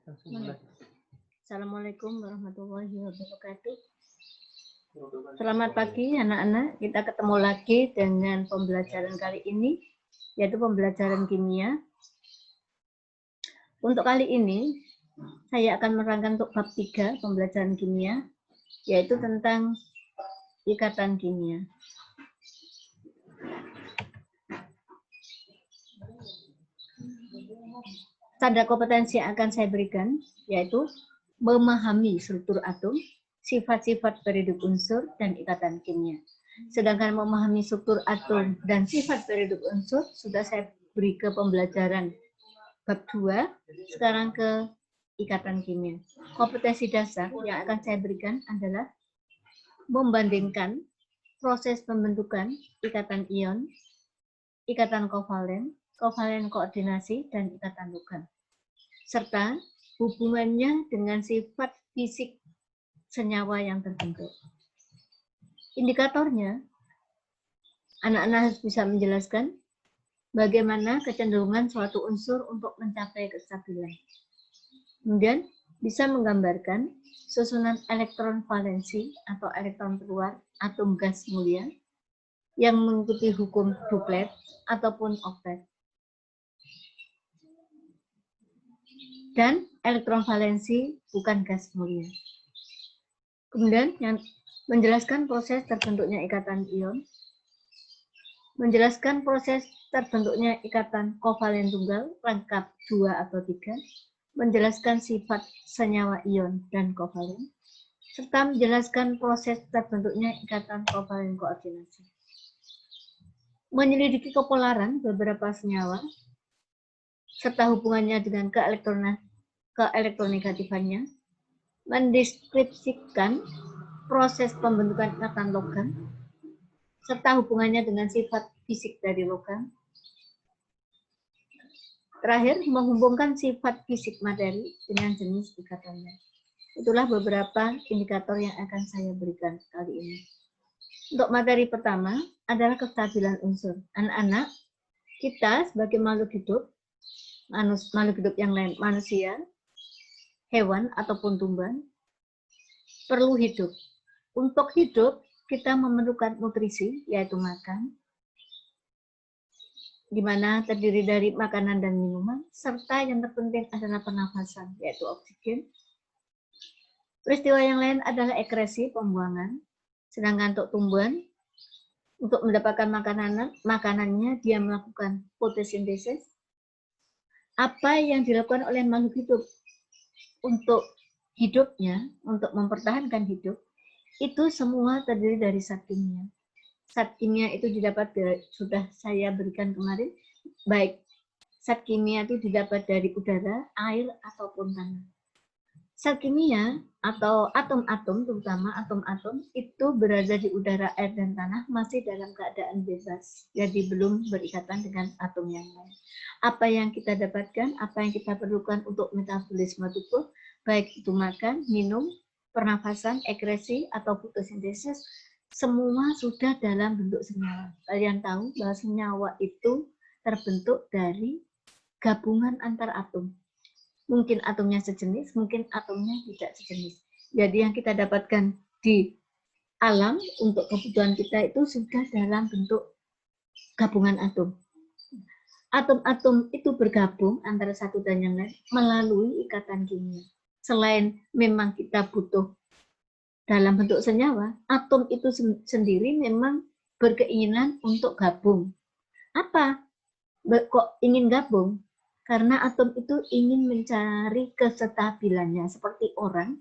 Assalamualaikum warahmatullahi wabarakatuh. Selamat pagi anak-anak, kita ketemu lagi dengan pembelajaran kali ini, yaitu pembelajaran kimia. Untuk kali ini, saya akan menerangkan untuk bab 3 pembelajaran kimia, yaitu tentang ikatan kimia. Tanda kompetensi yang akan saya berikan, yaitu memahami struktur atom, sifat-sifat periode unsur, dan ikatan kimia. Sedangkan memahami struktur atom dan sifat periode unsur sudah saya beri ke pembelajaran bab 2, sekarang ke ikatan kimia. Kompetensi dasar yang akan saya berikan adalah membandingkan proses pembentukan ikatan ion, ikatan kovalen, kovalen koordinasi, dan ikatan logam, serta hubungannya dengan sifat fisik senyawa yang terbentuk. Indikatornya, anak-anak harus bisa menjelaskan bagaimana kecenderungan suatu unsur untuk mencapai kestabilan. Kemudian bisa menggambarkan susunan elektron valensi atau elektron keluar atom gas mulia yang mengikuti hukum duplet ataupun oktet. Dan elektron valensi bukan gas mulia. Kemudian yang menjelaskan proses terbentuknya ikatan ion, menjelaskan proses terbentuknya ikatan kovalen tunggal lengkap 2 atau 3, menjelaskan sifat senyawa ion dan kovalen, serta menjelaskan proses terbentuknya ikatan kovalen koordinasi. Menyelidiki kepolaran beberapa senyawa, serta hubungannya dengan keelektronegatifannya, mendeskripsikan proses pembentukan ikatan logam, serta hubungannya dengan sifat fisik dari logam. Terakhir, menghubungkan sifat fisik materi dengan jenis ikatannya. Itulah beberapa indikator yang akan saya berikan kali ini. Untuk materi pertama adalah kestabilan unsur. Anak-anak, kita sebagai makhluk hidup yang lain, manusia, hewan ataupun tumbuhan, perlu hidup. Untuk hidup, kita memerlukan nutrisi, yaitu makan, di mana terdiri dari makanan dan minuman, serta yang terpenting adalah pernafasan, yaitu oksigen. Peristiwa yang lain adalah ekresi, pembuangan, sedangkan untuk tumbuhan, untuk mendapatkan makanannya, dia melakukan fotosintesis. Apa yang dilakukan oleh makhluk hidup untuk hidupnya, untuk mempertahankan hidup, itu semua terdiri dari zat kimia. Zat kimia itu didapat dari, sudah saya berikan kemarin, baik zat kimia itu didapat dari udara, air, ataupun tanah. Zat kimia atau atom-atom, terutama atom-atom, itu berada di udara, air, dan tanah masih dalam keadaan bebas, jadi belum berikatan dengan atom yang lain. Apa yang kita dapatkan, apa yang kita perlukan untuk metabolisme tubuh, baik itu makan, minum, pernafasan, ekresi, atau fotosintesis, semua sudah dalam bentuk senyawa. Kalian tahu bahwa senyawa itu terbentuk dari gabungan antar atom. Mungkin atomnya sejenis, mungkin atomnya tidak sejenis. Jadi yang kita dapatkan di alam untuk kebutuhan kita itu sudah dalam bentuk gabungan atom. Atom-atom itu bergabung antara satu dan yang lain melalui ikatan kimia. Selain memang kita butuh dalam bentuk senyawa, atom itu sendiri memang berkeinginan untuk gabung. Apa? Kok ingin gabung? Karena atom itu ingin mencari kestabilannya. Seperti orang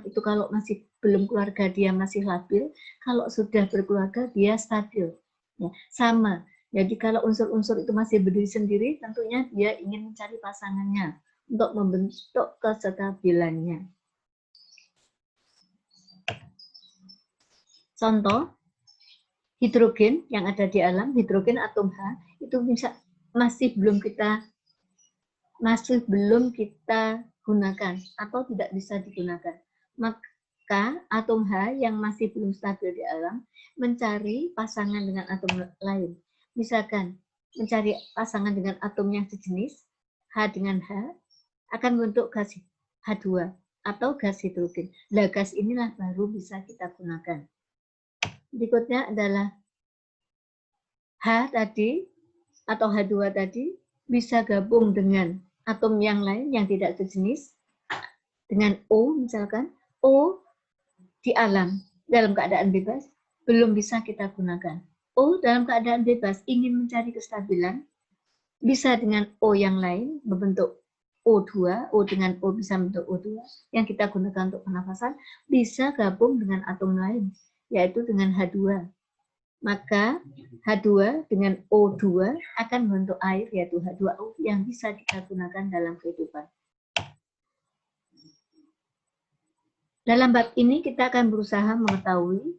itu kalau masih belum keluarga dia masih labil, kalau sudah berkeluarga dia stabil. Ya, sama. Jadi kalau unsur-unsur itu masih berdiri sendiri, tentunya dia ingin mencari pasangannya untuk membentuk kestabilannya. Contoh, hidrogen yang ada di alam, hidrogen atom H, itu bisa masih belum kita gunakan atau tidak bisa digunakan. Maka atom H yang masih belum stabil di alam mencari pasangan dengan atom lain. Misalkan mencari pasangan dengan atom yang sejenis, H dengan H, akan membentuk gas H2 atau gas hidrogen. Nah, gas inilah baru bisa kita gunakan. Berikutnya adalah H tadi atau H2 tadi bisa gabung dengan atom yang lain yang tidak sejenis dengan O misalkan. O di alam dalam keadaan bebas belum bisa kita gunakan. O dalam keadaan bebas ingin mencari kestabilan bisa dengan O yang lain membentuk O2, O dengan O bisa membentuk O2 yang kita gunakan untuk pernafasan, bisa gabung dengan atom lain yaitu dengan H2. Maka H2 dengan O2 akan membentuk air yaitu H2O yang bisa kita gunakan dalam kehidupan. Dalam bab ini kita akan berusaha mengetahui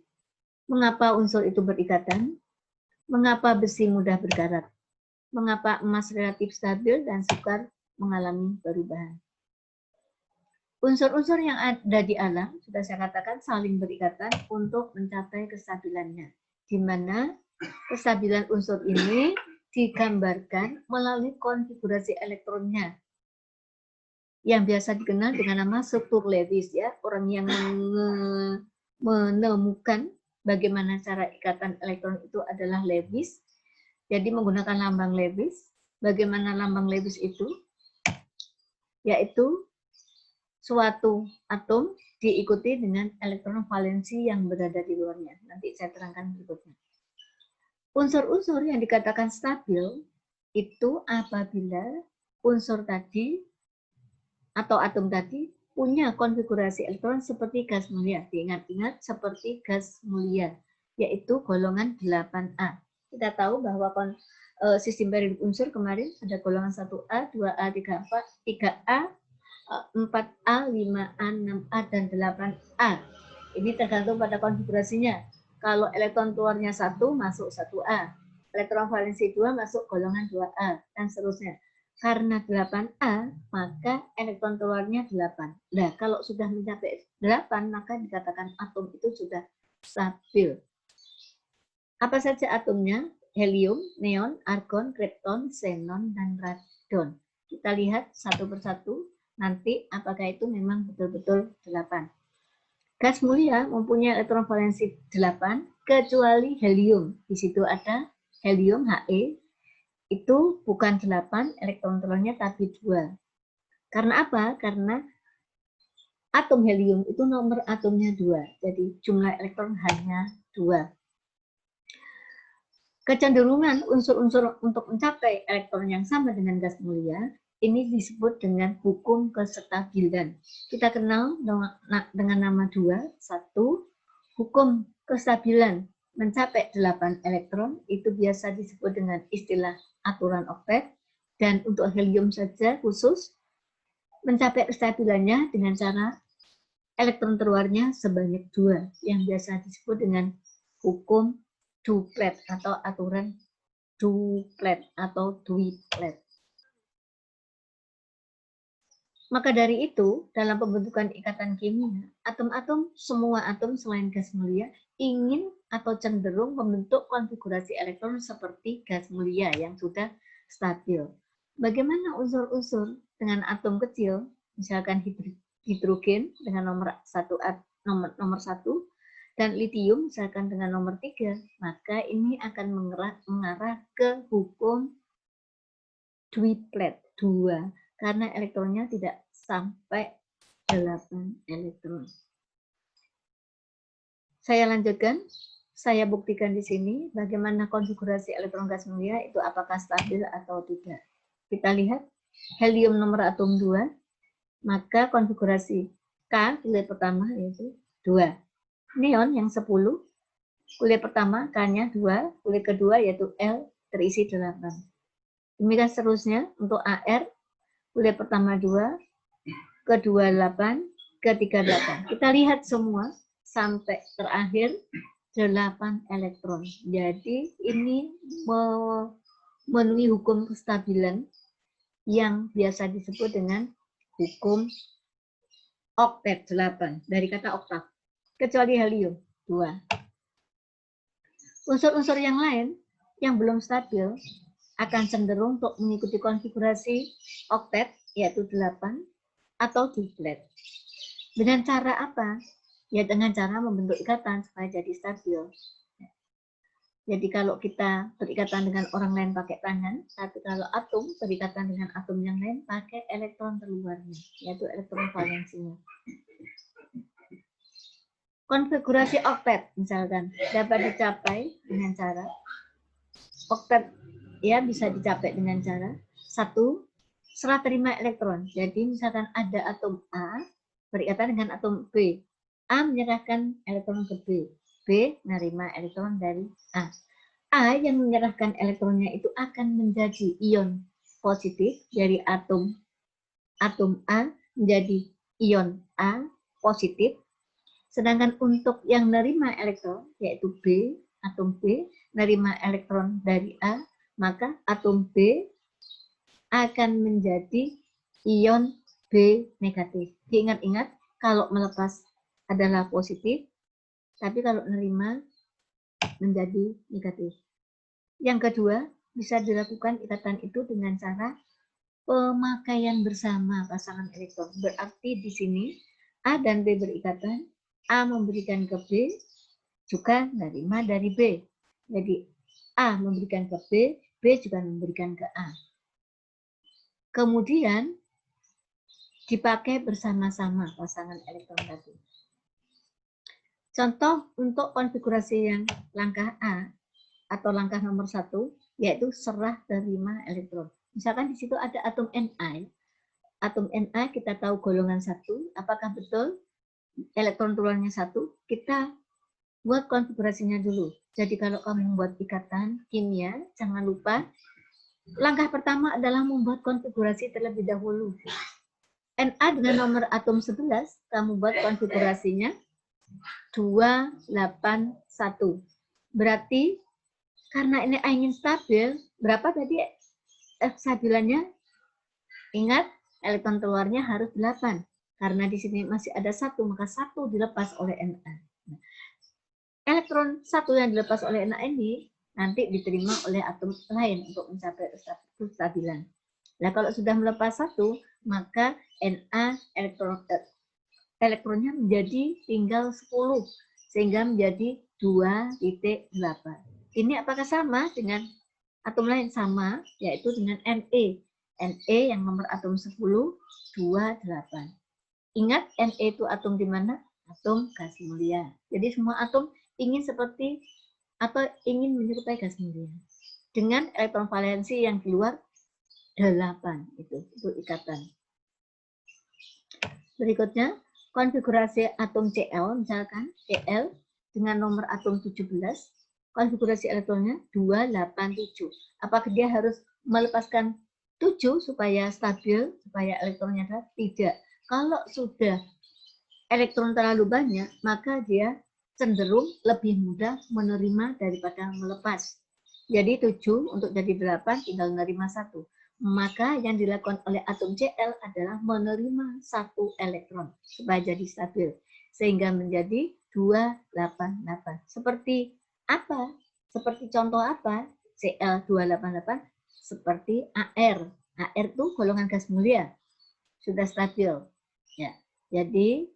mengapa unsur itu berikatan, mengapa besi mudah berkarat, mengapa emas relatif stabil dan sukar mengalami perubahan. Unsur-unsur yang ada di alam, sudah saya katakan, saling berikatan untuk mencapai kestabilannya, di mana kestabilan unsur ini digambarkan melalui konfigurasi elektronnya, yang biasa dikenal dengan nama struktur Lewis, ya, orang yang menemukan bagaimana cara ikatan elektron itu adalah Lewis. Jadi menggunakan lambang Lewis. Bagaimana lambang Lewis itu? Yaitu suatu atom diikuti dengan elektron valensi yang berada di luarnya. Nanti saya terangkan berikutnya. Unsur-unsur yang dikatakan stabil itu apabila unsur tadi atau atom tadi punya konfigurasi elektron seperti gas mulia. Diingat-ingat seperti gas mulia, yaitu golongan 8A. Kita tahu bahwa sistem periodik unsur kemarin ada golongan 1A, 2A, 3A, 4A, 5A, 6A, dan 8A. Ini tergantung pada konfigurasinya. Kalau elektron keluarnya 1 masuk 1A, elektron valensi 2 masuk golongan 2A, dan seterusnya. Karena 8A, maka elektron keluarnya 8. Nah, kalau sudah mencapai 8, maka dikatakan atom itu sudah stabil. Apa saja atomnya? Helium, neon, argon, krypton, xenon, dan radon. Kita lihat satu persatu nanti apakah itu memang betul-betul 8. Gas mulia mempunyai elektron valensi 8, kecuali helium. Di situ ada helium, He, itu bukan 8 elektron telurnya tapi 2. Karena apa? Karena atom helium itu nomor atomnya 2. Jadi jumlah elektron hanya 2. Kecenderungan unsur-unsur untuk mencapai elektron yang sama dengan gas mulia ini disebut dengan hukum kestabilan. Kita kenal dengan nama 2. 1. Hukum kestabilan mencapai 8 elektron itu biasa disebut dengan istilah aturan oktet, dan untuk helium saja khusus mencapai kestabilannya dengan cara elektron keluarnya sebanyak 2 yang biasa disebut dengan hukum duplet atau aturan duplet atau duplet. Maka dari itu, dalam pembentukan ikatan kimia, atom-atom, semua atom selain gas mulia ingin atau cenderung membentuk konfigurasi elektron seperti gas mulia yang sudah stabil. Bagaimana unsur-unsur dengan atom kecil, misalkan hidrogen dengan nomor 1, dan litium misalkan dengan nomor 3, maka ini akan mengarah ke hukum duplet, 2. Karena elektronnya tidak sampai 8 elektron. Saya lanjutkan, saya buktikan di sini bagaimana konfigurasi elektron gas mulia itu apakah stabil atau tidak. Kita lihat, helium nomor atom 2, maka konfigurasi K, kulit pertama yaitu 2. Neon yang 10, kulit pertama K-nya 2, kulit kedua yaitu L terisi 8. Demikian seterusnya untuk AR, kulit pertama 2, kedua 8, ketiga 8. Kita lihat semua sampai terakhir 8 elektron. Jadi ini memenuhi hukum kestabilan yang biasa disebut dengan hukum oktet 8, dari kata oktav, kecuali helium 2. Unsur-unsur yang lain yang belum stabil akan cenderung untuk mengikuti konfigurasi oktet, yaitu 8, atau duplet. Dengan cara apa? Ya dengan cara membentuk ikatan supaya jadi stabil. Jadi kalau kita berikatan dengan orang lain pakai tangan, tapi kalau atom berikatan dengan atom yang lain pakai elektron terluarnya, yaitu elektron valensinya. Konfigurasi oktet misalkan dapat dicapai dengan cara oktet, ya bisa dicapai dengan cara satu, serah terima elektron. Jadi misalkan ada atom A berikatan dengan atom B, A menyerahkan elektron ke B, B menerima elektron dari A. A yang menyerahkan elektronnya itu akan menjadi ion positif dari atom A menjadi ion A positif. Sedangkan untuk yang menerima elektron yaitu B, atom B menerima elektron dari A, maka atom B akan menjadi ion B negatif. Diingat-ingat kalau melepas adalah positif, tapi kalau menerima menjadi negatif. Yang kedua, bisa dilakukan ikatan itu dengan cara pemakaian bersama pasangan elektron. Berarti di sini A dan B berikatan, A memberikan ke B, juga menerima dari B. Jadi A memberikan ke B, B juga memberikan ke A. Kemudian dipakai bersama-sama pasangan elektron tadi. Contoh untuk konfigurasi yang langkah A atau langkah nomor 1, yaitu serah terima elektron. Misalkan di situ ada atom Ni. Atom Na kita tahu golongan 1, apakah betul elektron keluarnya 1? Kita buat konfigurasinya dulu. Jadi kalau kamu membuat ikatan kimia, jangan lupa langkah pertama adalah membuat konfigurasi terlebih dahulu. Na dengan nomor atom 11, kamu buat konfigurasinya 281. Berarti karena ini ingin stabil, berapa tadi stabilannya? Ingat, elektron keluarnya harus 8. Karena di sini masih ada 1, maka 1 dilepas oleh Na. Elektron 1 yang dilepas oleh Na ini nanti diterima oleh atom lain untuk mencapai kestabilan. Nah, kalau sudah melepas 1, maka Na elektronnya menjadi tinggal 10, sehingga menjadi 2,8. Ini apakah sama dengan atom lain? Sama, yaitu dengan Ne. Ne yang nomor atom 10, 28. Ingat, Ne itu atom di mana? Atom gas mulia. Jadi semua atom ingin seperti atau ingin menyerupai gas mulia. Dengan elektron valensi yang keluar 8. Itu ikatan. Berikutnya, konfigurasi atom Cl, misalkan Cl dengan nomor atom 17, konfigurasi elektronnya 287. Apakah dia harus melepaskan 7 supaya stabil, supaya elektronnya ada? Tidak. Kalau sudah elektron terlalu banyak, maka dia cenderung lebih mudah menerima daripada melepas. Jadi 7 untuk jadi 8 tinggal menerima 1. Maka yang dilakukan oleh atom Cl adalah menerima 1 elektron supaya jadi stabil. Sehingga menjadi 288. Seperti apa? Seperti contoh apa? Cl288 seperti Ar. Ar itu golongan gas mulia. Sudah stabil. Ya. Jadi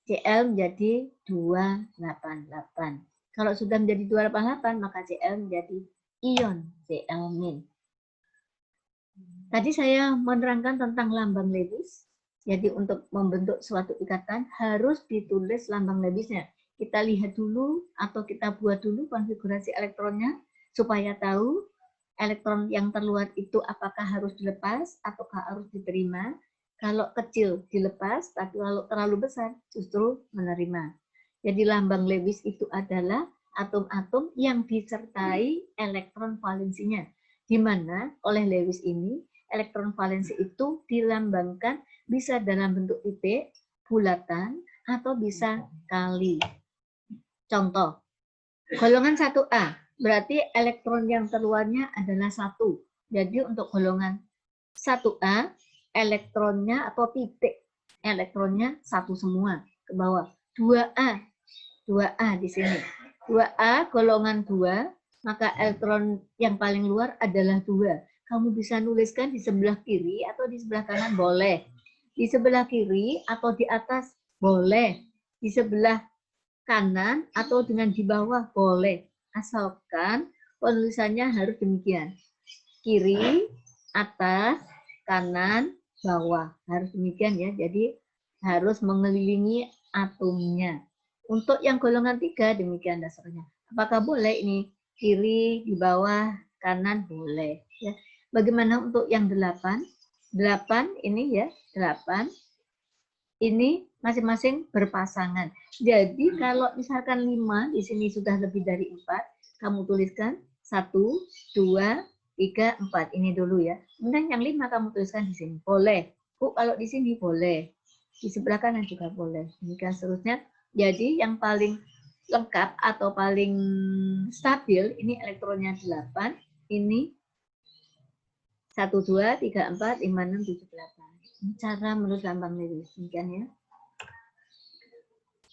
Cl menjadi 288. Kalau sudah menjadi 288, maka Cl menjadi ion Cl-. Tadi saya menerangkan tentang lambang Lewis. Jadi untuk membentuk suatu ikatan harus ditulis lambang Lewisnya. Kita lihat dulu atau kita buat dulu konfigurasi elektronnya supaya tahu elektron yang terluar itu apakah harus dilepas ataukah harus diterima. Kalau kecil dilepas, tapi kalau terlalu besar justru menerima. Jadi lambang Lewis itu adalah atom-atom yang disertai elektron valensinya. Di mana oleh Lewis ini elektron valensi itu dilambangkan bisa dalam bentuk titik, bulatan, atau bisa kali. Contoh, golongan 1A, berarti elektron yang terluarnya adalah 1. Jadi untuk golongan 1A, elektronnya atau titik elektronnya 1 semua ke bawah. 2A di sini. 2A golongan 2, maka elektron yang paling luar adalah 2. Kamu bisa nuliskan di sebelah kiri atau di sebelah kanan boleh. Di sebelah kiri atau di atas boleh. Di sebelah kanan atau dengan di bawah boleh. Asalkan penulisannya harus demikian. Kiri, atas, kanan, bawah. Harus demikian ya. Jadi harus mengelilingi atomnya. Untuk yang golongan 3 demikian dasarnya. Apakah boleh ini kiri, di bawah, kanan? Boleh. Ya. Bagaimana untuk yang 8? 8 ini ya, 8. Ini masing-masing berpasangan. Jadi kalau misalkan 5 di sini sudah lebih dari 4, kamu tuliskan 1, 2, 3, 4. Ini dulu ya. Kemudian yang 5 kamu tuliskan di sini. Boleh. Bu, kalau di sini boleh. Di sebelah kanan juga boleh. Demikian seterusnya. Jadi yang paling lengkap atau paling stabil ini elektronnya 8. Ini 1, 2, 3, 4, 5, 6, 7, 8. Ini cara menurut Lambang Lewis. Demikian ya.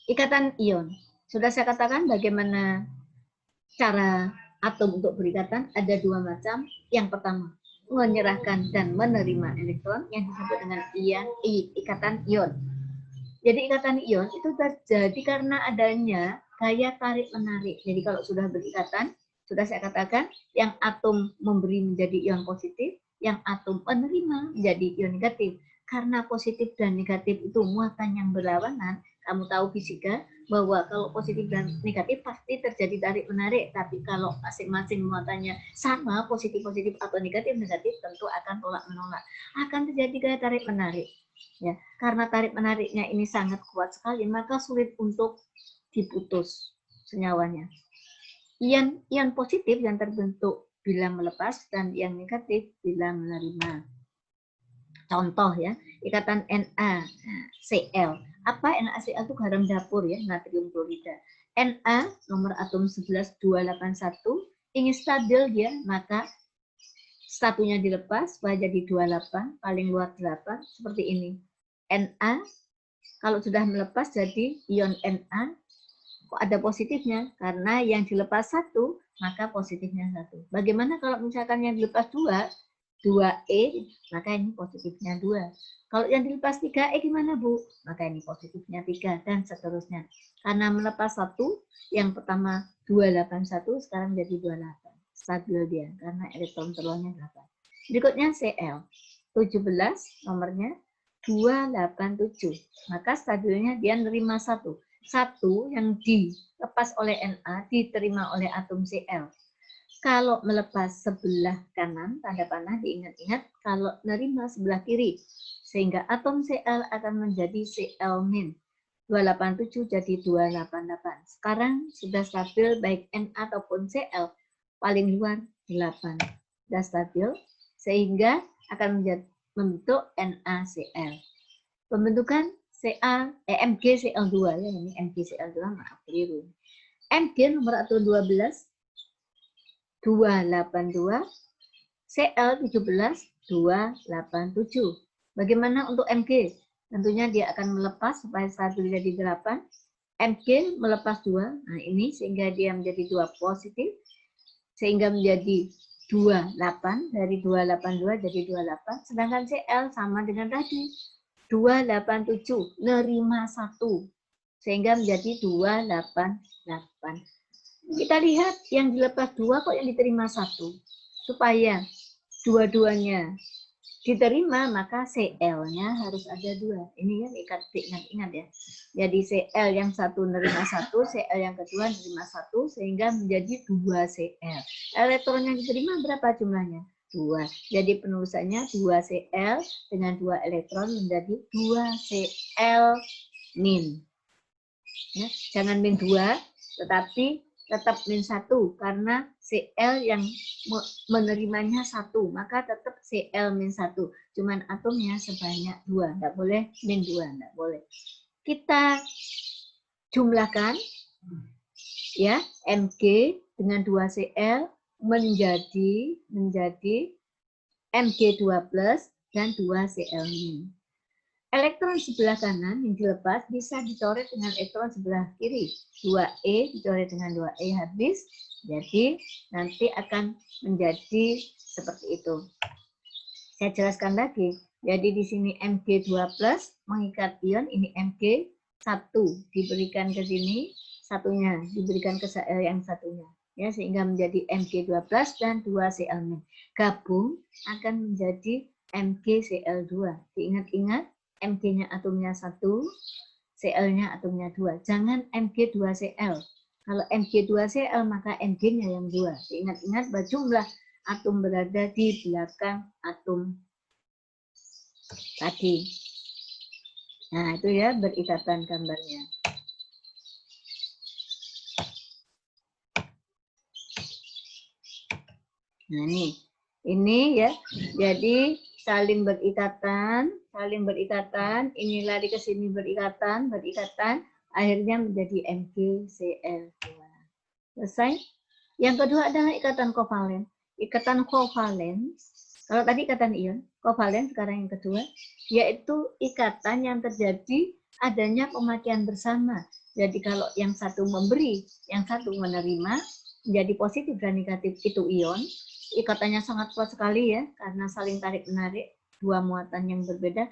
Ikatan ion. Sudah saya katakan bagaimana cara atom untuk berikatan. Ada 2 macam. Yang pertama, menyerahkan dan menerima elektron yang disebut dengan ikatan ion. Jadi ikatan ion itu terjadi karena adanya gaya tarik-menarik. Jadi kalau sudah berikatan, sudah saya katakan, yang atom memberi menjadi ion positif, yang atom penerima menjadi ion negatif. Karena positif dan negatif itu muatan yang berlawanan, kamu tahu fisika bahwa kalau positif dan negatif pasti terjadi tarik-menarik. Tapi kalau masing-masing muatannya sama, positif-positif atau negatif-negatif, tentu akan tolak-menolak. Akan terjadi gaya tarik-menarik. Ya, karena tarik menariknya ini sangat kuat sekali, maka sulit untuk diputus senyawanya. Ion positif yang terbentuk bila melepas dan yang negatif bila menerima. Contoh ya, ikatan NaCl. Apa NaCl itu garam dapur ya, natrium klorida. Na nomor atom 11281 ingin stabil dia, maka satunya dilepas supaya jadi 28, paling luar 8, seperti ini. Na, kalau sudah melepas jadi ion Na, kok ada positifnya? Karena yang dilepas 1, maka positifnya 1. Bagaimana kalau misalkan yang dilepas 2E, maka ini positifnya 2. Kalau yang dilepas 3E gimana Bu? Maka ini positifnya 3, dan seterusnya. Karena melepas 1, yang pertama 281, sekarang jadi 28. Stabil dia karena elektron telurnya 8. Berikutnya Cl 17 nomornya 287. Maka stabilnya dia nerima 1. 1 yang dilepas oleh Na diterima oleh atom Cl. Kalau melepas sebelah kanan tanda panah diingat-ingat, kalau nerima sebelah kiri sehingga atom Cl akan menjadi Cl-. 287 jadi 288. Sekarang sudah stabil baik Na ataupun Cl. Paling luar 8. Sudah stabil sehingga akan membentuk NaCl. Pembentukan MgCl2 ya, ini MgCl2, maaf keliru. Mg nomor atom 12 282, Cl17 287. Bagaimana untuk Mg? Tentunya dia akan melepas supaya stabil jadi 8. Mg melepas 2. Nah, ini sehingga dia menjadi 2 positif. Sehingga menjadi 28, dari 282 jadi 28. Sedangkan Cl sama dengan tadi. 287, nerima 1. Sehingga menjadi 288. Kita lihat yang dilepas 2 kok yang diterima 1. Supaya dua-duanya diterima, maka Cl-nya harus ada 2. Ini kan ingat ya. Jadi Cl yang 1 nerima 1, Cl yang kedua nerima 1, sehingga menjadi 2 Cl. Elektron yang diterima berapa jumlahnya? 2. Jadi penulisannya 2 Cl dengan 2 elektron menjadi 2 Cl min. Ya, jangan min 2, tetapi tetap min 1 karena Cl yang menerimanya 1, maka tetap Cl min 1. Cuman atomnya sebanyak 2, enggak boleh min 2, enggak boleh. Kita jumlahkan ya, Mg dengan 2 Cl menjadi Mg2 plus dan 2 Cl min. Elektron sebelah kanan yang dilepas bisa dicoret dengan elektron sebelah kiri. 2E dicoret dengan 2E habis. Jadi nanti akan menjadi seperti itu. Saya jelaskan lagi. Jadi di sini Mg2+ mengikat ion, ini Mg1 diberikan ke sini, satunya diberikan ke yang satunya. Ya, sehingga menjadi Mg2+ dan 2Cl-. Gabung akan menjadi MgCl2. Diingat-ingat, Mg-nya atomnya 1, Cl-nya atomnya 2. Jangan Mg2Cl. Kalau Mg2Cl maka Mg-nya yang 2. Ingat-ingat bahwa jumlah atom berada di belakang atom tadi. Nah, itu ya berikatan gambarnya. Nah, ini ya. Jadi saling berikatan, ini lari ke sini berikatan, akhirnya menjadi MgCl2. Selesai. Yang kedua adalah ikatan kovalen. Ikatan kovalen, kalau tadi ikatan ion, kovalen sekarang yang kedua, yaitu ikatan yang terjadi adanya pemakaian bersama. Jadi kalau yang satu memberi, yang satu menerima, menjadi positif dan negatif itu ion. Ikatannya sangat kuat sekali ya, karena saling tarik-menarik, dua muatan yang berbeda.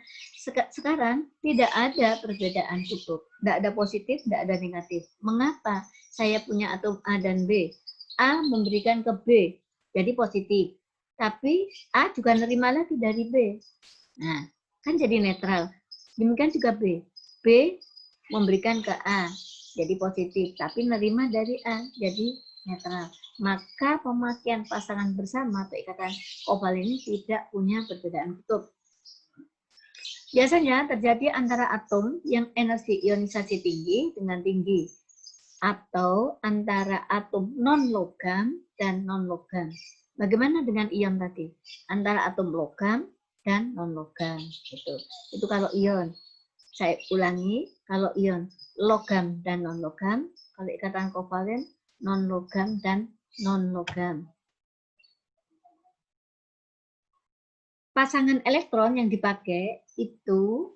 Sekarang tidak ada perbedaan kutub, tidak ada positif, tidak ada negatif. Mengapa? Saya punya atom A dan B. A memberikan ke B, jadi positif. Tapi A juga nerima lagi dari B. Nah, kan jadi netral. Demikian juga B. B memberikan ke A, jadi positif. Tapi nerima dari A, jadi netral. Maka pemakaian pasangan bersama atau ikatan kovalen ini tidak punya perbedaan kutub. Biasanya terjadi antara atom yang energi ionisasi tinggi dengan tinggi, atau antara atom non-logam dan non-logam. Bagaimana dengan ion tadi? Antara atom logam dan non-logam. Itu kalau ion. Saya ulangi, kalau ion logam dan non-logam, kalau ikatan kovalen non-logam dan non-logam. Pasangan elektron yang dipakai itu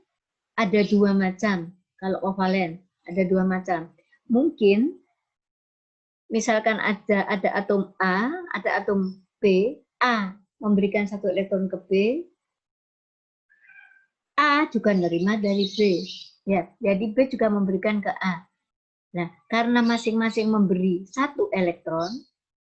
ada dua macam. Kalau kovalen ada dua macam. Mungkin misalkan ada atom A, ada atom B, A memberikan satu elektron ke B, A juga menerima dari B. Ya, jadi B juga memberikan ke A. Nah, karena masing-masing memberi satu elektron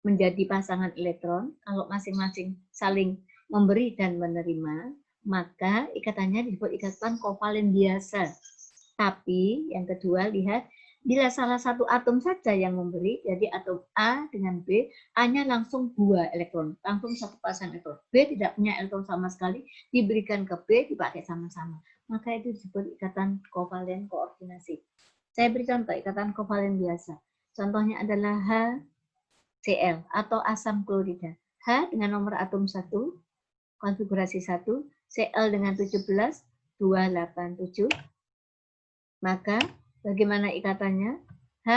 menjadi pasangan elektron, kalau masing-masing saling memberi dan menerima, maka ikatannya disebut ikatan kovalen biasa. Tapi yang kedua, lihat, bila salah satu atom saja yang memberi, jadi atom A dengan B, A-nya langsung 2 elektron, langsung satu pasang elektron. B tidak punya elektron sama sekali, diberikan ke B, dipakai sama-sama. Maka itu disebut ikatan kovalen koordinasi. Saya beri contoh ikatan kovalen biasa. Contohnya adalah HCl atau asam klorida. H dengan nomor atom 1, konfigurasi 1, Cl dengan 17, 287. Maka bagaimana ikatannya? H,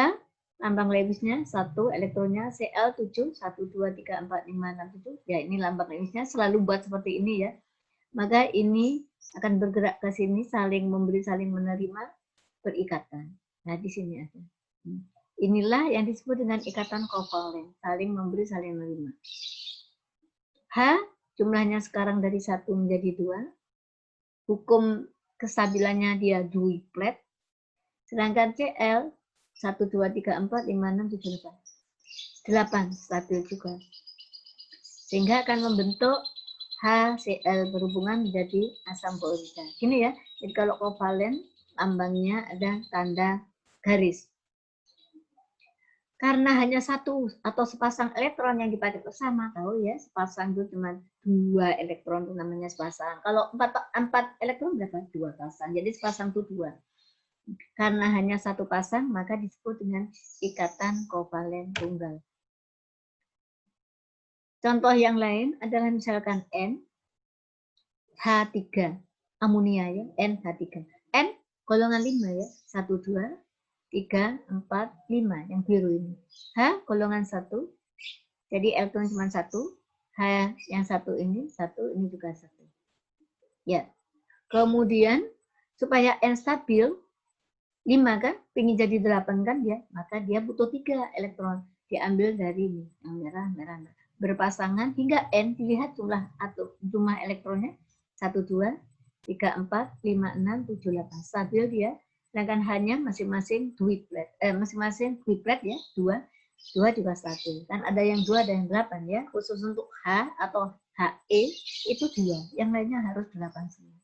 lambang Lewisnya 1, elektronnya Cl 7, 1, 2, 3, 4, 5, 6, 7. Ya, ini lambang Lewisnya selalu buat seperti ini ya. Maka ini akan bergerak ke sini, saling memberi, saling menerima, berikatan. Nah, di sini ada. Inilah yang disebut dengan ikatan kovalen, saling memberi, saling menerima. H, jumlahnya sekarang dari 1 menjadi 2. Hukum kestabilannya dia duplet. Sedangkan Cl 1, 2, 3, 4, 5, 6, 7, 8. 8 stabil juga. Sehingga akan membentuk HCl berhubungan menjadi asam klorida. Gini ya, jadi kalau kovalen lambangnya ada tanda garis. Karena hanya satu atau sepasang elektron yang dipakai bersama, tahu ya, sepasang itu cuma 2 elektron, itu namanya sepasang. Kalau 4 elektron berapa? 2 pasang. Jadi sepasang itu 2. Karena hanya satu pasang, maka disebut dengan ikatan kovalen tunggal. Contoh yang lain adalah misalkan N, H3, amonia ya, NH3. N golongan 5 ya, 1, 2, 3, 4, 5 yang biru ini. H golongan 1, jadi elektron cuma 1. H yang 1 ini juga 1. Ya. Kemudian supaya N stabil 5 kan, ingin jadi 8 kan dia, maka dia butuh 3 elektron. Diambil dari ini, yang merah. Berpasangan hingga N, dilihat jumlah elektronnya 1, 2, 3, 4, 5, 6, 7, 8. Stabil dia. Sedangkan hanya masing-masing triplet. Masing-masing triplet ya, 2 juga stabil. Kan ada yang 2, ada yang 8 ya. Khusus untuk H atau HE itu 2. Yang lainnya harus 8 semua.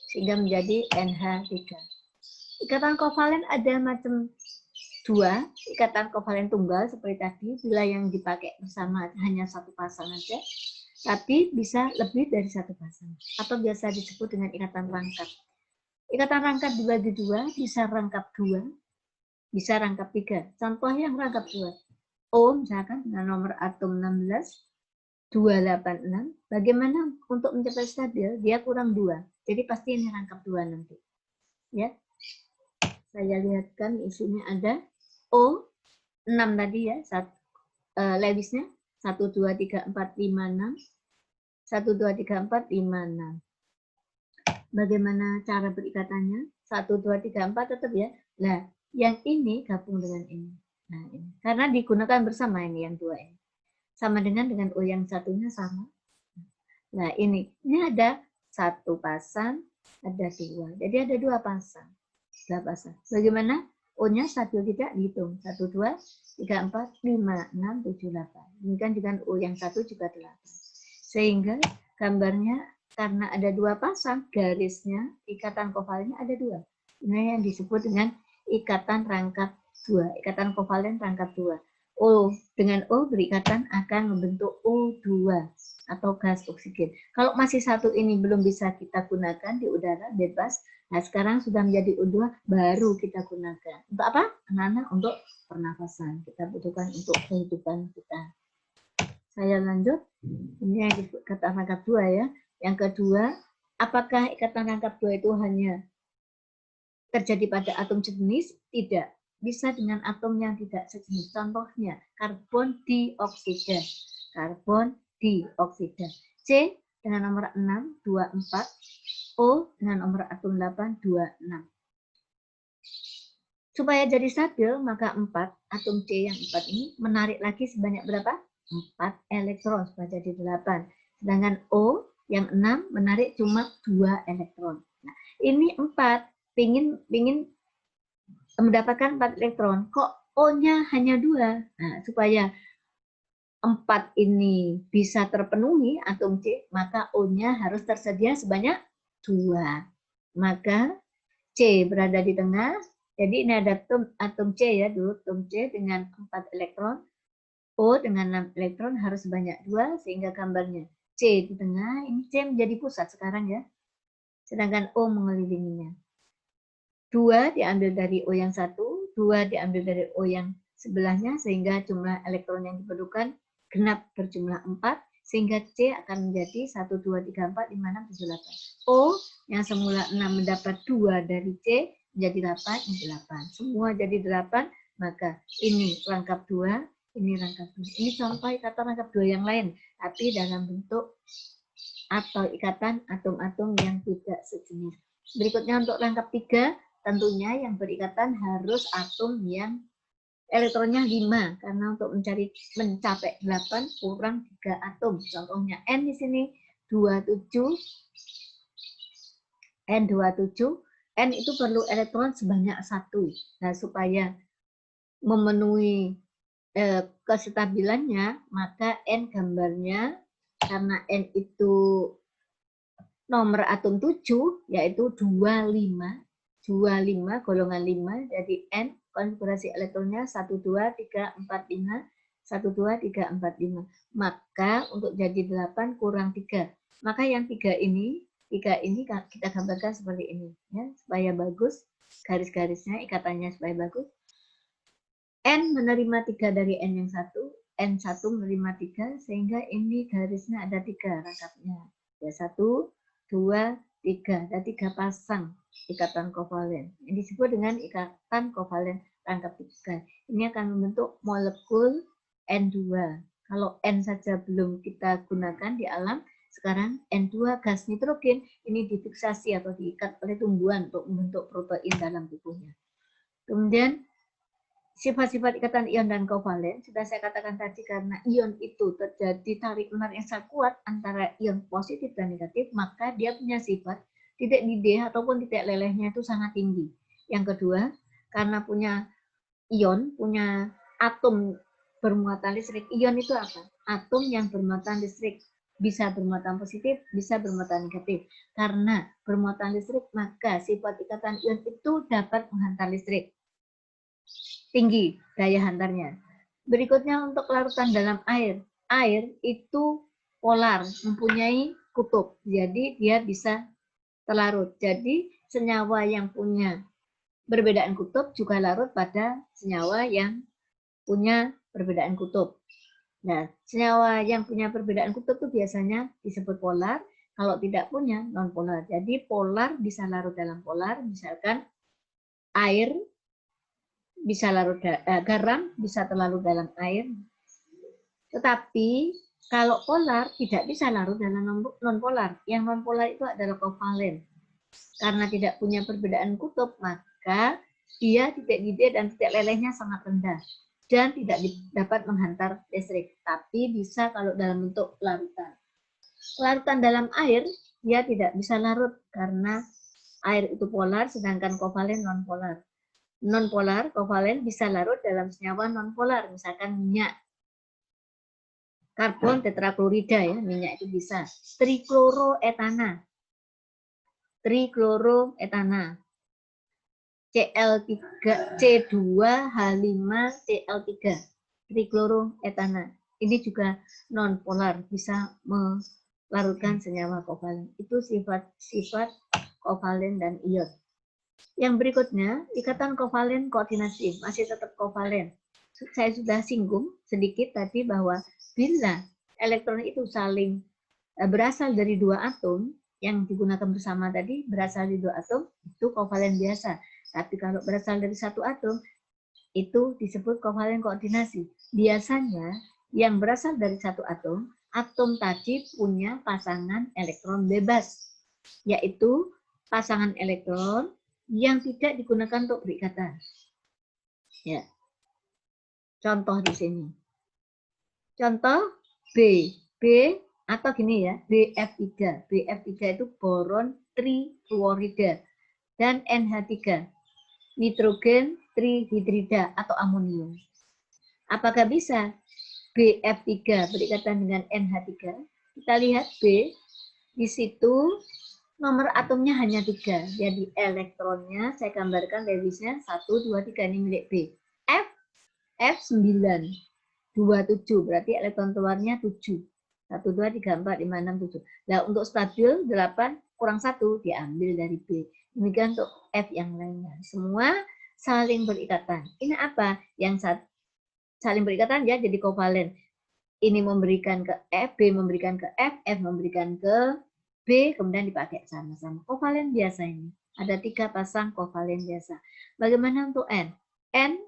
Sehingga menjadi NH3. Ikatan kovalen ada macam 2. Ikatan kovalen tunggal seperti tadi. Bila yang dipakai bersama hanya satu pasang aja. Tapi bisa lebih dari satu pasang. Atau biasa disebut dengan ikatan rangkap. Ikatan rangkap dibagi 2, bisa rangkap 2, bisa rangkap 3. Contoh yang rangkap 2. O misalkan dengan nomor atom 16, 286. Bagaimana untuk mencapai stabil? Dia kurang 2. Jadi pasti ini rangkap 2 nanti. Ya. Saya lihatkan isinya ada O 6 tadi ya. Lewisnya 1, 2, 3, 4, 5, 6. 1, 2, 3, 4, 5, 6. Bagaimana cara berikatannya? 1, 2, 3, 4 tetap ya. Nah, yang ini gabung dengan ini. Nah, ini. Karena digunakan bersama ini yang 2 ini. Sama dengan O yang satunya sama. Nah, ini ada 1 pasang, ada 2. Jadi ada 2 pasang. 2 pasang. Bagaimana? O-nya stabil tidak dihitung. 1, 2, 3, 4, 5, 6, 7, 8. Demikian dengan O yang 1 juga 8. Sehingga gambarnya karena ada 2 pasang, garisnya, ikatan kovalennya ada 2. Ini yang disebut dengan ikatan rangkap 2. Ikatan kovalen rangkap 2. O dengan O berikatan akan membentuk O2 atau gas oksigen. Kalau masih satu ini belum bisa kita gunakan di udara bebas, nah sekarang sudah menjadi O2, baru kita gunakan. Untuk apa? Anak-anak untuk pernafasan. Kita butuhkan untuk kehidupan kita. Saya lanjut. Ini yang disebut ikatan rangkap 2 ya. Yang kedua, apakah ikatan rangkap 2 itu hanya terjadi pada atom sejenis? Tidak. Bisa dengan atom yang tidak sejenis. Contohnya, karbon dioksida. Karbon dioksida. C dengan nomor 6, 24. O dengan nomor atom 8, 26. Supaya jadi stabil, maka 4, atom C yang 4 ini menarik lagi sebanyak berapa? 4 elektron supaya jadi 8. Sedangkan O yang 6 menarik cuma 2 elektron. Nah, ini 4 pingin mendapatkan 4 elektron, kok O-nya hanya 2. Nah, supaya 4 ini bisa terpenuhi atom C, maka O-nya harus tersedia sebanyak 2. Maka C berada di tengah. Jadi ini ada atom C ya, dulu atom C dengan 4 elektron. O dengan 6 elektron harus sebanyak 2, sehingga gambarnya C di tengah, ini C menjadi pusat sekarang ya. Sedangkan O mengelilinginya. 2 diambil dari O yang 1, 2 diambil dari O yang sebelahnya, sehingga jumlah elektron yang diperlukan genap berjumlah 4, sehingga C akan menjadi 1, 2, 3, 4, 5, 6, 7, 8. O yang semula 6 mendapat 2 dari C, menjadi 8, ini 8. Semua jadi 8, maka ini rangkap 2, ini rangkap 2. Ini contoh ikatan rangkap 2 yang lain, tapi dalam bentuk atau ikatan atom-atom yang tidak sejenis. Berikutnya untuk rangkap 3, tentunya yang berikatan harus atom yang elektronnya 5, karena untuk mencapai 8 kurang 3 atom. Contohnya N di sini 27, N27, N itu perlu elektron sebanyak 1. Nah, supaya memenuhi kestabilannya, maka N gambarnya, karena N itu nomor atom 7, yaitu 25, 25 golongan 5, jadi N konfigurasi elektronnya 1, 2, 3, 4, 5, 1, 2, 3, 4, 5. Maka untuk jadi 8 kurang 3. Maka yang 3 ini kita gambarkan seperti ini, ya, supaya bagus garis-garisnya, ikatannya supaya bagus. N menerima 3 dari N yang 1, N1 menerima 3, sehingga ini garisnya ada 3 rangkapnya. Ya, 1, 2, 3. Ada 3 pasang ikatan kovalen. Ini disebut dengan ikatan kovalen rangkap 3. Ini akan membentuk molekul N2. Kalau N saja belum kita gunakan di alam, sekarang N2 gas nitrogen ini difiksasi atau diikat oleh tumbuhan untuk membentuk protein dalam tubuhnya. Kemudian sifat-sifat ikatan ion dan kovalen sudah saya katakan tadi, karena ion itu terjadi tarik-menarik yang sangat kuat antara ion positif dan negatif, maka dia punya sifat titik didih ataupun titik lelehnya itu sangat tinggi. Yang kedua, karena punya ion, punya atom bermuatan listrik. Ion itu apa? Atom yang bermuatan listrik. Bisa bermuatan positif, bisa bermuatan negatif. Karena bermuatan listrik, maka sifat ikatan ion itu dapat menghantar listrik. Tinggi daya hantarnya. Berikutnya untuk larutan dalam air. Air itu polar, mempunyai kutub. Jadi dia bisa terlarut. Jadi senyawa yang punya perbedaan kutub juga larut pada senyawa yang punya perbedaan kutub. Nah, senyawa yang punya perbedaan kutub itu biasanya disebut polar. Kalau tidak punya, non-polar. Jadi polar bisa larut dalam polar. Misalkan air bisa larut, garam bisa terlarut dalam air. Tetapi kalau polar tidak bisa larut dalam non-polar. Yang non-polar itu adalah kovalen. Karena tidak punya perbedaan kutub, maka dia titik didih dan titik lelehnya sangat rendah dan tidak dapat menghantar listrik. Tapi bisa kalau dalam bentuk larutan. Larutan dalam air, dia tidak bisa larut karena air itu polar, sedangkan kovalen non-polar. Non-polar, kovalen bisa larut dalam senyawa non-polar, misalkan minyak. Karbon tetraklorida ya, minyak itu bisa. Trikloroetana. Trikloroetana. Cl3, C2H5Cl3. Trikloroetana. Ini juga non-polar, bisa melarutkan senyawa kovalen. Itu sifat-sifat kovalen dan ion. Yang berikutnya, ikatan kovalen koordinasi, masih tetap kovalen. Saya sudah singgung sedikit tadi bahwa bila elektron itu saling berasal dari dua atom, yang digunakan bersama tadi berasal dari dua atom, itu kovalen biasa. Tapi kalau berasal dari satu atom, itu disebut kovalen koordinasi. Biasanya yang berasal dari satu atom, atom tadi punya pasangan elektron bebas, yaitu pasangan elektron yang tidak digunakan untuk berikatan. Ya. Contoh di sini. Contoh B atau gini ya, BF3. BF3 itu boron trifluorida dan NH3, nitrogen trihidrida atau amonium. Apakah bisa BF3 berikatan dengan NH3? Kita lihat B, di situ nomor atomnya hanya 3. Jadi elektronnya saya gambarkan revisnya 1, 2, 3, ini milik B. F9, 27, berarti elektron keluarnya 7. 1, 2, 3, 4, 5, 6, 7. Nah, untuk stabil 8 kurang 1 diambil dari B. Demikian untuk F yang lainnya. Semua saling berikatan. Ini apa? Yang saling berikatan ya, jadi kovalen. Ini memberikan ke F, B memberikan ke F memberikan ke B, kemudian dipakai sama-sama. Kovalen biasa ini. Ada 3 pasang kovalen biasa. Bagaimana untuk N? N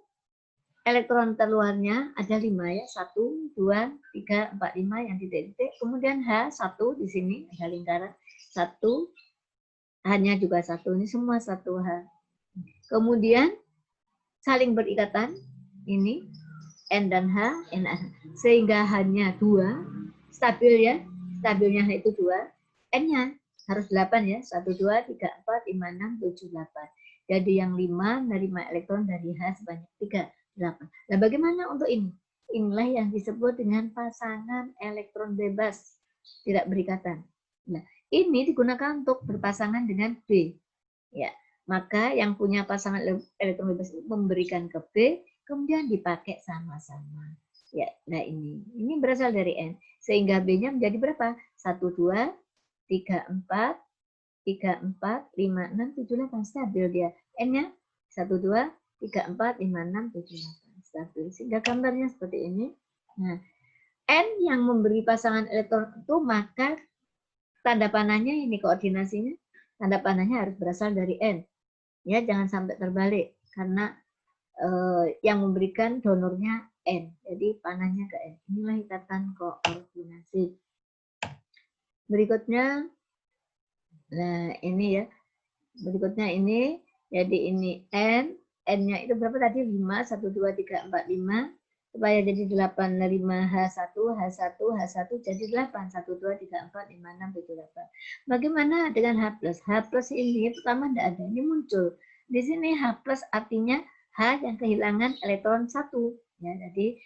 elektron terluarnya ada 5 ya, 1, 2, 3, 4, 5 yang titik-titik. Kemudian H1 di sini ada lingkaran 1, hanya juga 1, ini semua 1H. Kemudian saling berikatan ini N dan H, N, sehingga hanya 2, stabil ya, stabilnya itu 2, N-nya harus 8 ya, 1, 2, 3, 4, 5, 6, 7, 8. Jadi yang 5 menerima elektron dari H sebanyak 3. 8. Nah, bagaimana untuk ini? Inilah yang disebut dengan pasangan elektron bebas, tidak berikatan. Nah, ini digunakan untuk berpasangan dengan B. Ya, maka yang punya pasangan elektron bebas memberikan ke B, kemudian dipakai sama-sama. Ya, nah ini berasal dari N, sehingga B-nya menjadi berapa? 1, 2, 3, 4, 3, 4, 5, 6, 7, 8, stabil dia. N-nya 1, 2, 3, 4, 5, 6, 7, 8. Stabil. Sehingga gambarnya seperti ini. Nah, N yang memberi pasangan elektron itu, maka tanda panahnya ini koordinasinya, tanda panahnya harus berasal dari N. Ya, jangan sampai terbalik. Karena yang memberikan donornya N. Jadi panahnya ke N. Inilah ikatan koordinasi. Berikutnya, nah ini ya. Berikutnya ini, jadi ini N, N-nya itu berapa tadi? 5, 1, 2, 3, 4, 5. Supaya jadi 8, nerima H1, H1, H1 jadi 8. 1, 2, 3, 4, 5, 6, 7, 8. Bagaimana dengan H+? H+ ini pertama tidak ada, ini muncul. Di sini H+ artinya H yang kehilangan elektron 1. Ya, jadi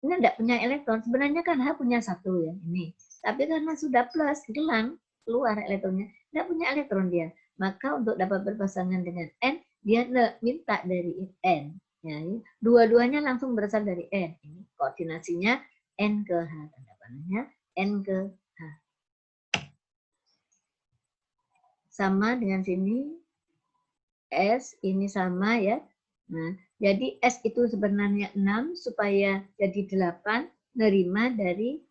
ini tidak punya elektron. Sebenarnya kan H punya 1 ya, ini. Tapi karena sudah plus, hilang, keluar elektronnya. Tidak punya elektron dia. Maka untuk dapat berpasangan dengan N, dia minta dari N. Ya, dua-duanya langsung berasal dari N. Ini koordinasinya N ke H. Tanda panahnya N ke H. Sama dengan sini. S ini sama ya. Nah, jadi S itu sebenarnya 6 supaya jadi 8 nerima dari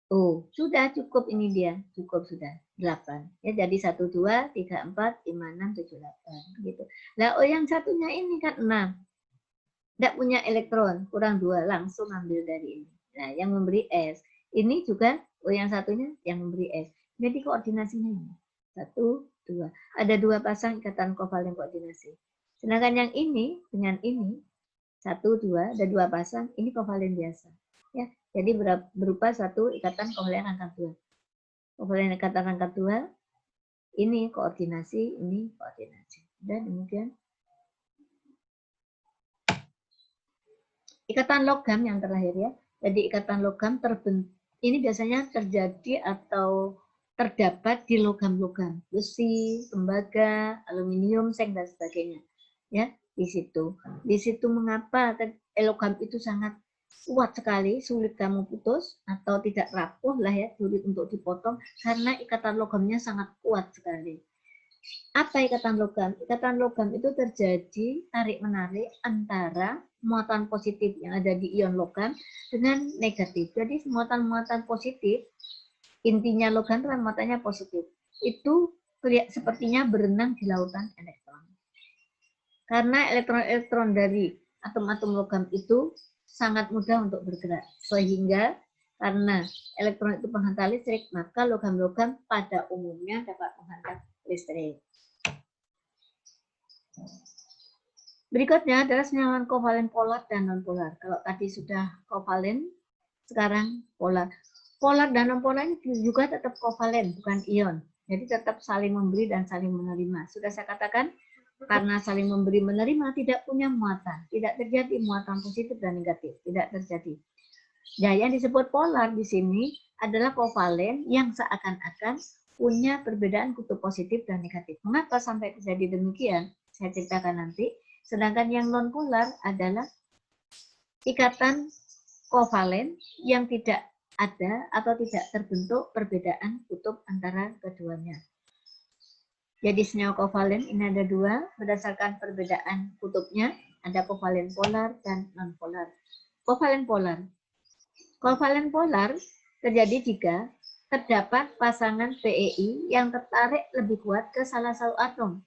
O. Sudah cukup ini dia, cukup sudah 8. Ya jadi 1 2 3 4 5 6 7 8 gitu. Lah O yang satunya ini kan 6. Tidak punya elektron, kurang 2 langsung ambil dari ini. Nah, yang memberi S. Ini juga O yang satunya yang memberi S. Jadi koordinasinya ini. 1 2. Ada 2 pasang ikatan kovalen koordinasi. Sedangkan yang ini dengan ini 1 2 ada 2 pasang, ini kovalen biasa. Ya, jadi berupa satu ikatan kovalen rangkap 2. Kovalen ikatan rangkap 2 ini koordinasi, ini koordinasi. Dan demikian. Ikatan logam yang terakhir ya. Jadi ikatan logam ini biasanya terjadi atau terdapat di logam-logam, besi, tembaga, aluminium, seng dan sebagainya. Ya, di situ. Di situ mengapa logam itu sangat kuat sekali, sulit kamu putus atau tidak rapuh lah ya, sulit untuk dipotong karena ikatan logamnya sangat kuat sekali. Apa ikatan logam? Ikatan logam itu terjadi tarik-menarik antara muatan positif yang ada di ion logam dengan negatif. Jadi muatan-muatan positif, intinya logam itu muatannya positif. Itu sepertinya berenang di lautan elektron. Karena elektron-elektron dari atom-atom logam itu sangat mudah untuk bergerak. Sehingga karena elektron itu penghantar listrik, maka logam-logam pada umumnya dapat menghantar listrik. Berikutnya adalah senyawa kovalen polar dan non-polar. Kalau tadi sudah kovalen, sekarang polar. Polar dan non-polar ini juga tetap kovalen, bukan ion. Jadi tetap saling memberi dan saling menerima. Sudah saya katakan, karena saling memberi menerima tidak punya muatan. Tidak terjadi muatan positif dan negatif. Tidak terjadi. Nah, yang disebut polar di sini adalah kovalen yang seakan-akan punya perbedaan kutub positif dan negatif. Mengapa sampai terjadi demikian? Saya ceritakan nanti. Sedangkan yang non-polar adalah ikatan kovalen yang tidak ada atau tidak terbentuk perbedaan kutub antara keduanya. Jadi senyawa kovalen ini ada 2 berdasarkan perbedaan kutubnya. Ada kovalen polar dan non-polar. Kovalen polar. Kovalen polar terjadi jika terdapat pasangan PEI yang tertarik lebih kuat ke salah satu atom.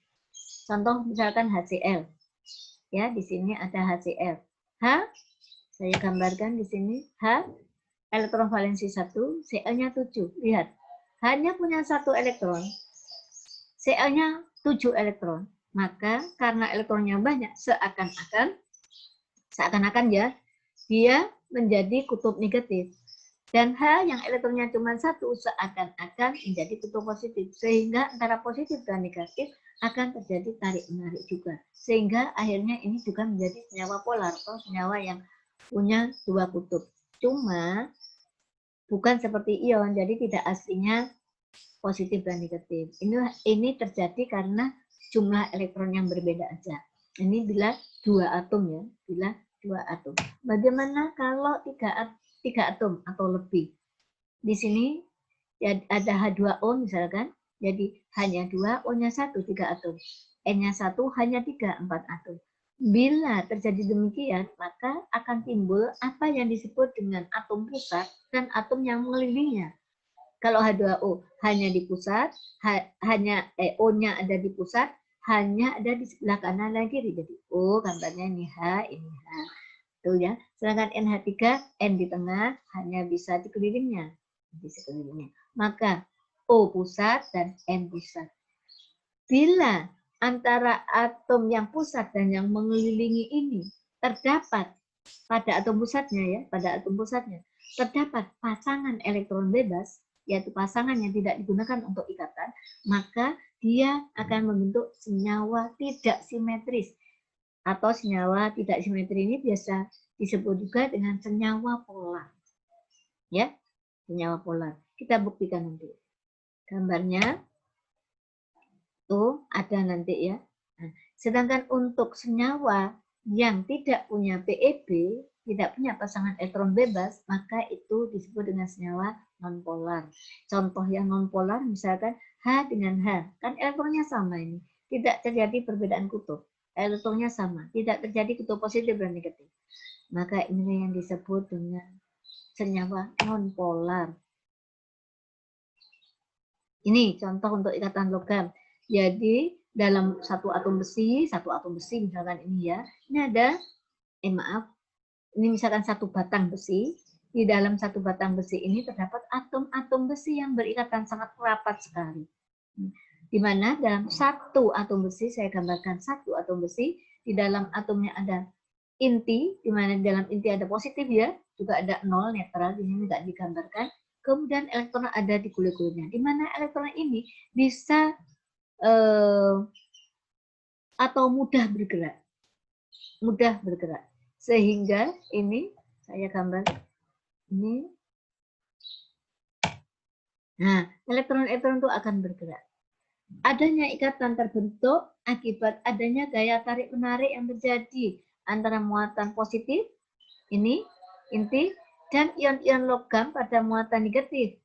Contoh misalkan HCl. Ya, di sini ada HCl. H, saya gambarkan di sini. H, elektron valensi 1, Cl-nya 7. Lihat, H-nya punya 1 elektron. Cl-nya 7 elektron. Maka karena elektronnya banyak, seakan-akan ya, dia menjadi kutub negatif. Dan H yang elektronnya cuma 1 seakan-akan menjadi kutub positif. Sehingga antara positif dan negatif akan terjadi tarik-menarik juga. Sehingga akhirnya ini juga menjadi senyawa polar atau senyawa yang punya 2 kutub. Cuma bukan seperti ion, jadi tidak aslinya positif dan negatif. Ini terjadi karena jumlah elektron yang berbeda aja. Ini bila 2 atom ya, bila 2 atom. Bagaimana kalau 3 atom atau lebih? Di sini ada H2O misalkan, jadi hanya 2, O-nya 1, 3 atom. N-nya 1, hanya 3, 4 atom. Bila terjadi demikian, maka akan timbul apa yang disebut dengan atom pusat dan atom yang mengelilinginya. Kalau H2O hanya di pusat, O-nya ada di pusat, hanya ada di sebelah kanan dan kiri. Jadi O gambarnya ini H, ini H. Tuh ya. Sedangkan NH3, N di tengah, hanya bisa di kelilingnya. Maka O pusat dan N pusat. Bila antara atom yang pusat dan yang mengelilingi ini terdapat pada atom pusatnya ya, pada atom pusatnya terdapat pasangan elektron bebas, yaitu pasangan yang tidak digunakan untuk ikatan, maka dia akan membentuk senyawa tidak simetris. Atau senyawa tidak simetris ini biasa disebut juga dengan senyawa polar. Ya, senyawa polar. Kita buktikan nanti. Gambarnya tuh ada nanti ya. Nah, sedangkan untuk senyawa yang tidak punya PEB, tidak punya pasangan elektron bebas, maka itu disebut dengan senyawa nonpolar. Contoh yang nonpolar misalkan H dengan H, kan elektronnya sama ini. Tidak terjadi perbedaan kutub. Elektronnya sama, tidak terjadi kutub positif dan negatif. Maka ini yang disebut dengan senyawa nonpolar. Ini contoh untuk ikatan logam. Jadi dalam satu atom besi misalkan ini ya, ini ada, ini misalkan satu batang besi, di dalam satu batang besi ini terdapat atom-atom besi yang berikatan sangat rapat sekali. Di mana dalam satu atom besi, saya gambarkan satu atom besi, di dalam atomnya ada inti, di mana di dalam inti ada positif ya, juga ada nol netral, di sini tidak digambarkan. Kemudian elektron ada di kulit-kulitnya, di mana elektron ini bisa atau mudah bergerak, sehingga ini saya gambar ini. Nah, elektron-elektron itu akan bergerak. Adanya ikatan terbentuk akibat adanya gaya tarik-menarik yang terjadi antara muatan positif, ini, inti, dan ion-ion logam pada muatan negatif.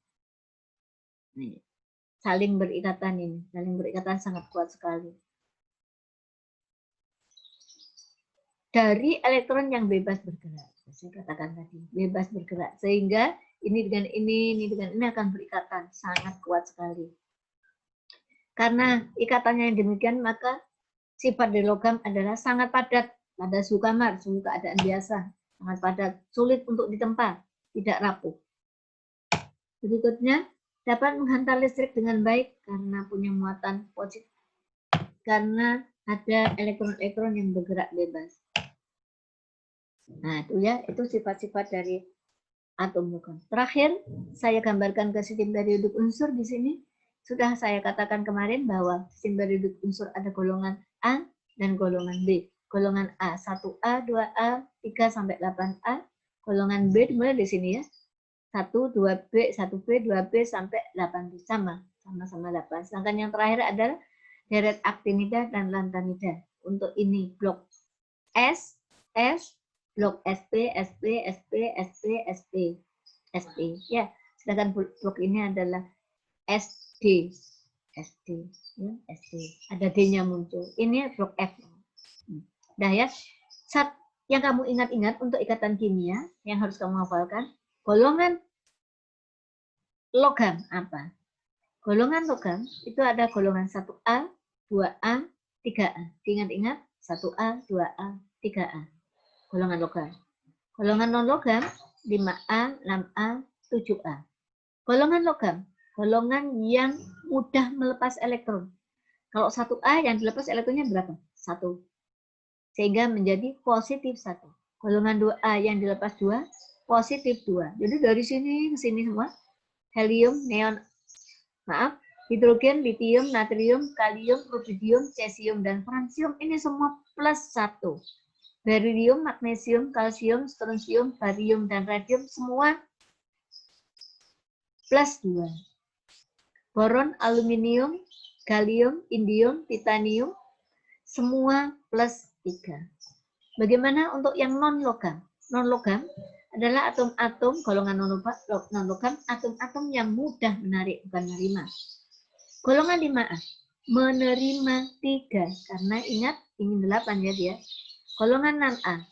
Nih, saling berikatan ini, saling berikatan sangat kuat sekali. Dari elektron yang bebas bergerak, saya katakan tadi, bebas bergerak, sehingga ini dengan ini dengan ini akan berikatan sangat kuat sekali. Karena ikatannya yang demikian, maka sifat dari logam adalah sangat padat pada suhu kamar, suhu keadaan biasa, sangat padat, sulit untuk ditempa, tidak rapuh. Berikutnya, dapat menghantar listrik dengan baik karena punya muatan positif, karena ada elektron-elektron yang bergerak bebas. Nah, itu ya, itu sifat-sifat dari atom logam. Terakhir, saya gambarkan ke sistem periodik unsur di sini. Sudah saya katakan kemarin bahwa sistem periodik unsur ada golongan A dan golongan B. Golongan A 1A, 2A, 3 sampai 8A. Golongan B dimulai di sini ya. 1, 2B, 1B, 2B sampai 8B, sama-sama 8. Sedangkan yang terakhir adalah deret aktinida dan lantanida. Untuk ini blok S, blok SP, SP, SP, SP, SP, SP. Ya, sedangkan blok ini adalah SD, SD, ya, SD. Ada D-nya muncul. Ini blok F. Dah ya. Yang kamu ingat-ingat untuk ikatan kimia yang harus kamu hafalkan. Golongan logam apa? Golongan logam itu ada golongan 1A, 2A, 3A. Ingat-ingat 1A, 2A, 3A. Golongan logam. Golongan non-logam 5A, 6A, 7A. Golongan logam, golongan yang mudah melepas elektron. Kalau 1A yang dilepas elektronnya berapa? 1. Sehingga menjadi positif 1. Golongan 2A yang dilepas 2, positif 2. Jadi dari sini ke sini semua. Helium, neon, hidrogen, litium, natrium, kalium, rubidium, cesium, dan francium ini semua plus 1. Beryllium, magnesium, kalsium, strontium, barium, dan radium semua plus 2. Boron, aluminium, gallium, indium, titanium semua plus 3. Bagaimana untuk yang non-logam? Non-logam adalah atom-atom golongan non-logam, atom-atom yang mudah menarik, bukan menerima. Golongan 5A, menerima 3, karena ingat, ingin 8 ya dia. Golongan 6A,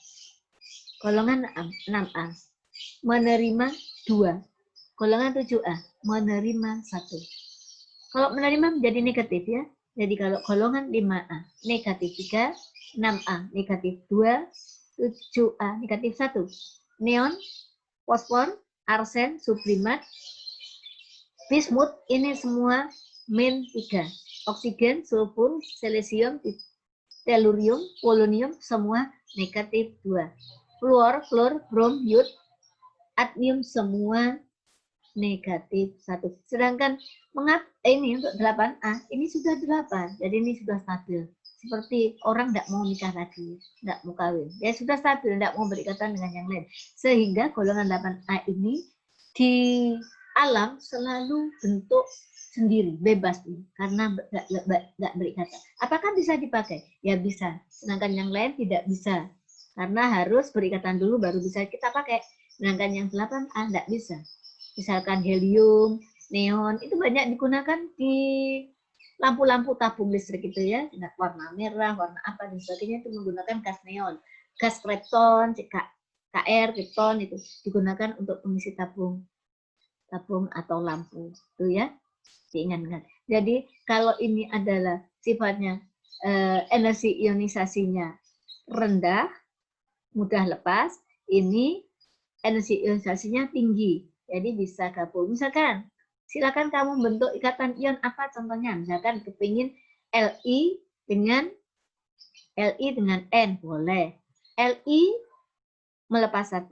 golongan 6A, menerima 2. Golongan 7A, menerima 1. Kalau menerima menjadi negatif ya. Jadi kalau golongan 5A, negatif 3, 6A, negatif 2, 7A, negatif 1. Neon, fosfor, arsen, sublimat, bismut, ini semua min 3. Oksigen, sulfur, silisium, tellurium, polonium semua negatif 2. Fluor, fluor, brom, iod, admium semua negatif 1. Sedangkan ini untuk 8A, ini sudah 8. Jadi ini sudah stabil. Seperti orang tidak mau nikah lagi, tidak mau kawin. Ya sudah stabil, tidak mau berikatan dengan yang lain. Sehingga golongan 8A ini di alam selalu bentuk sendiri, bebas karena nggak berikatan. Apakah bisa dipakai? Ya bisa. Sedangkan yang lain tidak bisa. Karena harus berikatan dulu baru bisa kita pakai. Sedangkan yang 8A tidak bisa. Misalkan helium, neon, itu banyak digunakan di lampu-lampu tabung listrik itu ya. Warna merah, warna apa dan sebagainya itu menggunakan gas neon. Gas krypton, KR, krypton itu digunakan untuk pengisi tabung atau lampu. Itu ya. Diingatkan. Jadi kalau ini adalah sifatnya energi ionisasinya rendah, mudah lepas, ini energi ionisasinya tinggi. Jadi bisa gabung. Misalkan, silakan kamu bentuk ikatan ion apa contohnya? Misalkan kepingin Li dengan N, boleh. Li melepas 1,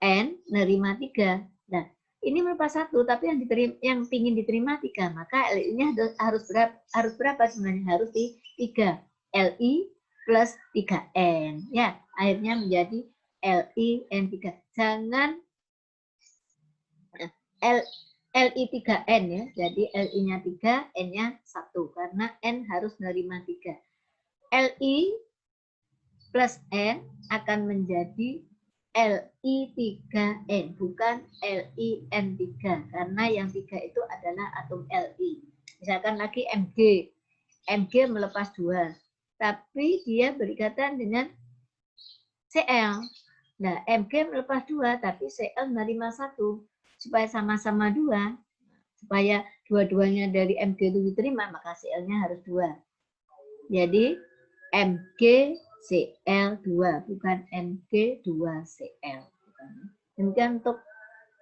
N nerima 3. Nah, ini melepas 1, tapi yang ingin diterima 3, maka Li-nya harus berapa sebenarnya? Harus di 3. Li plus 3N. Ya, akhirnya menjadi Li N3. Jangan Li 3N ya. Jadi Li-nya 3, N-nya 1. Karena N harus menerima 3. Li plus N akan menjadi Li3N, bukan Lin3, karena yang 3 itu adalah atom Li. Misalkan lagi Mg melepas 2, tapi dia berikatan dengan Cl. Nah, Mg melepas 2, tapi Cl menerima 1, supaya sama-sama 2, supaya dua-duanya dari Mg itu diterima, maka Cl-nya harus 2. Jadi, Mg Cl2, bukan Mg2Cl. Demikian untuk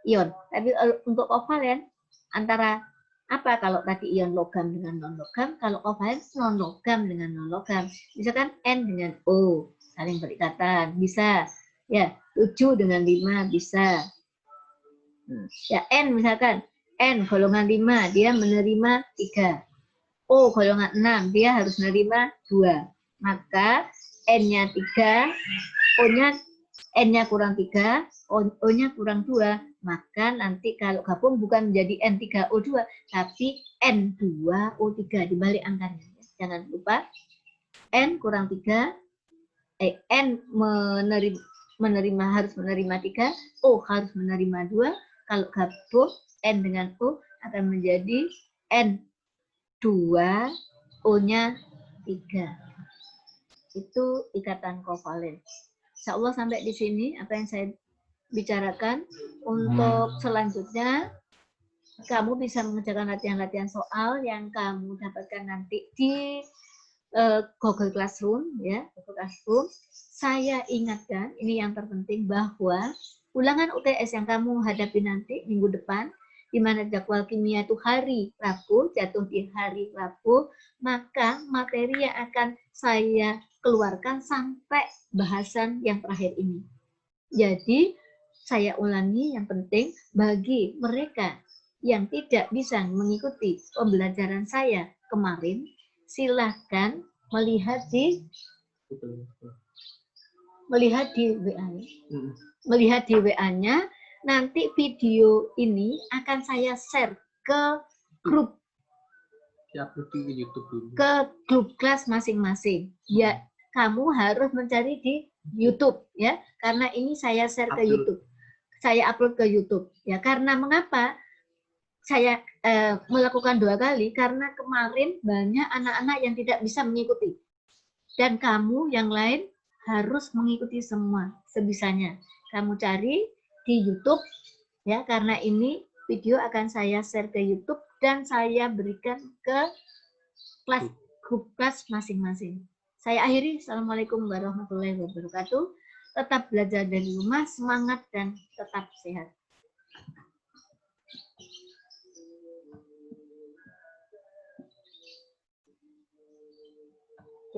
ion. Tapi untuk kovalen, antara apa kalau tadi ion logam dengan non-logam, kalau kovalen non-logam dengan non-logam. Misalkan N dengan O, saling berikatan, bisa. Ya, 7 dengan 5, bisa. Ya, N misalkan, N golongan 5, dia menerima 3. O golongan 6, dia harus menerima 2. Maka N-nya 3, N-nya kurang 3, O-nya kurang 2, maka nanti kalau gabung bukan menjadi N3O2, tapi N2O3, dibalik angkanya. Jangan lupa, N kurang 3, N harus menerima 3, O harus menerima 2, kalau gabung N dengan O akan menjadi N2, O-nya 3. Itu ikatan kovalen. Insya Allah sampai di sini apa yang saya bicarakan. Untuk selanjutnya, kamu bisa mengerjakan latihan-latihan soal yang kamu dapatkan nanti di Google Classroom, ya, Google Classroom. Saya ingatkan, ini yang terpenting, bahwa ulangan UTS yang kamu hadapi nanti minggu depan, di mana jadwal kimia itu hari Rabu, jatuh di hari Rabu, maka materi yang akan saya keluarkan sampai bahasan yang terakhir ini. Jadi, saya ulangi yang penting bagi mereka yang tidak bisa mengikuti pembelajaran saya kemarin, silahkan melihat di WA-nya. Nanti video ini akan saya share ke grup kelas masing-masing. Ya, kamu harus mencari di YouTube ya, karena ini saya share ke YouTube. Saya upload ke YouTube. Ya, karena mengapa saya melakukan 2 kali? Karena kemarin banyak anak-anak yang tidak bisa mengikuti. Dan kamu yang lain harus mengikuti semua sebisanya. Kamu cari di YouTube ya, karena ini video akan saya share ke YouTube dan saya berikan ke grup kelas masing-masing. Saya akhiri. Assalamualaikum warahmatullahi wabarakatuh. Tetap belajar dari rumah, semangat dan tetap sehat.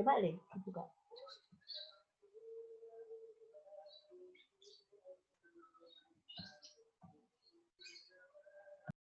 Coba Le, buka.